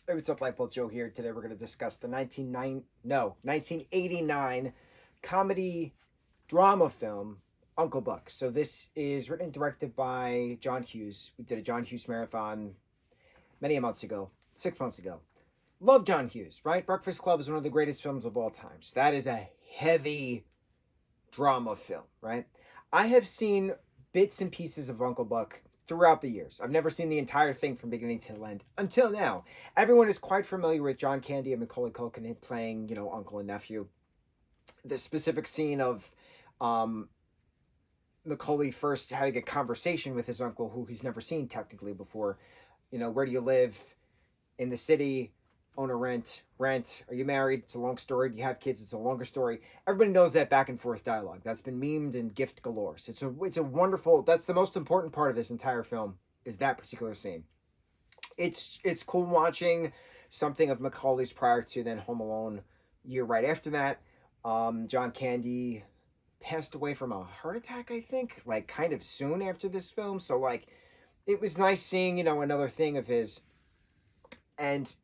Hey, what's up, lightboltjoe here. Today we're going to discuss the 1989 comedy drama film Uncle Buck. So this is written and directed by John Hughes. We did a John Hughes marathon many months ago, 6 months ago. Love John Hughes, right? Breakfast Club is one of the greatest films of all time. So that is a heavy drama film, right? I have seen bits and pieces of Uncle Buck throughout the years. I've never seen the entire thing from beginning to end until now. Everyone is quite familiar with John Candy and Macaulay Culkin playing, uncle and nephew. The specific scene of Macaulay first having a conversation with his uncle, who he's never seen technically before. Where do you live? In the city. Own or rent, are you married? It's a long story. Do you have kids? It's a longer story. Everybody knows that back and forth dialogue. That's been memed and gift galore. So it's a wonderful, that's the most important part of this entire film, is that particular scene. It's cool watching something of Macaulay's prior to then Home Alone year right after that. John Candy passed away from a heart attack, I think, like kind of soon after this film. So like it was nice seeing, another thing of his. And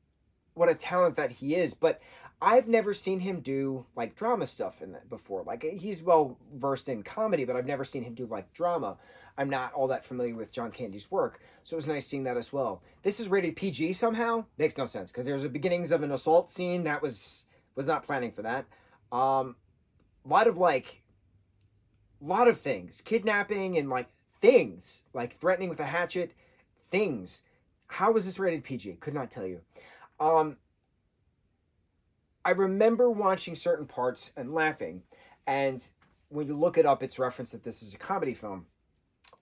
what a talent that he is, but I've never seen him do like drama stuff in that before. Like he's well versed in comedy, but I've never seen him do like drama. I'm not all that familiar with John Candy's work, so it was nice seeing that as well. This is rated PG somehow. Makes no sense because there's the beginnings of an assault scene that was not planning for that. A lot of things, kidnapping and like things, like threatening with a hatchet, things. How was this rated PG? Could not tell you. I remember watching certain parts and laughing, and when you look it up, it's referenced that this is a comedy film.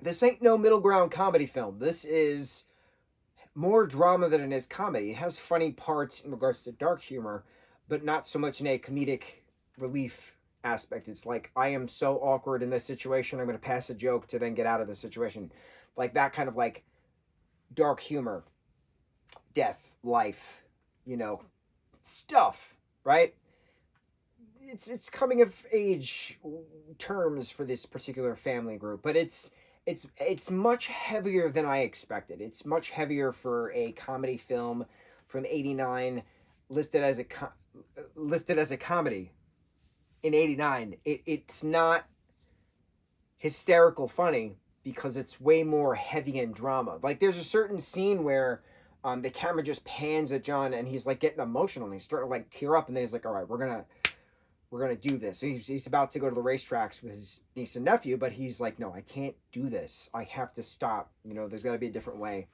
This ain't no middle ground comedy film. This is more drama than it is comedy. It has funny parts in regards to dark humor, but not so much in a comedic relief aspect. It's like, I am so awkward in this situation, I'm going to pass a joke to then get out of the situation. Like that kind of like dark humor, death, life, stuff, right? It's coming of age terms for this particular family group, but it's much heavier than I expected. It's much heavier for a comedy film from '89, listed as a comedy in '89. It's not hysterical funny because it's way more heavy in drama. Like there's a certain scene where the camera just pans at John and he's like getting emotional and he's starting to like tear up, and then he's like, all right, we're gonna do this. He's about to go to the racetracks with his niece and nephew, but he's like, no, I can't do this. I have to stop. There's got to be a different way.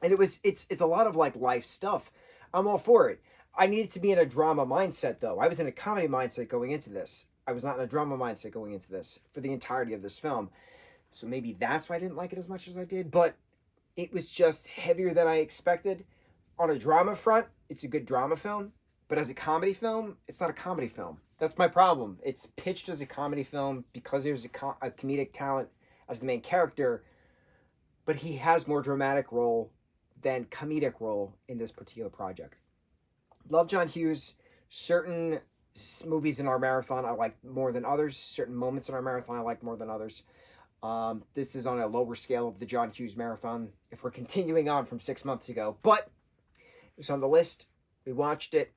And it's a lot of like life stuff. I'm all for it. I needed to be in a drama mindset though. I was in a comedy mindset going into this. I was not in a drama mindset going into this for the entirety of this film. So maybe that's why I didn't like it as much as I did, but it was just heavier than I expected. On a drama front, it's a good drama film, but as a comedy film, it's not a comedy film. That's my problem. It's pitched as a comedy film because there's a comedic talent as the main character, but he has more dramatic role than comedic role in this particular project. Love John Hughes. Certain movies in our marathon I like more than others. Certain moments in our marathon I like more than others. This is on a lower scale of the John Hughes marathon if we're continuing on from 6 months ago, but it was on the list. We watched it.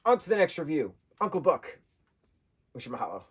On to the next review. Uncle Buck. Mucho mahalo.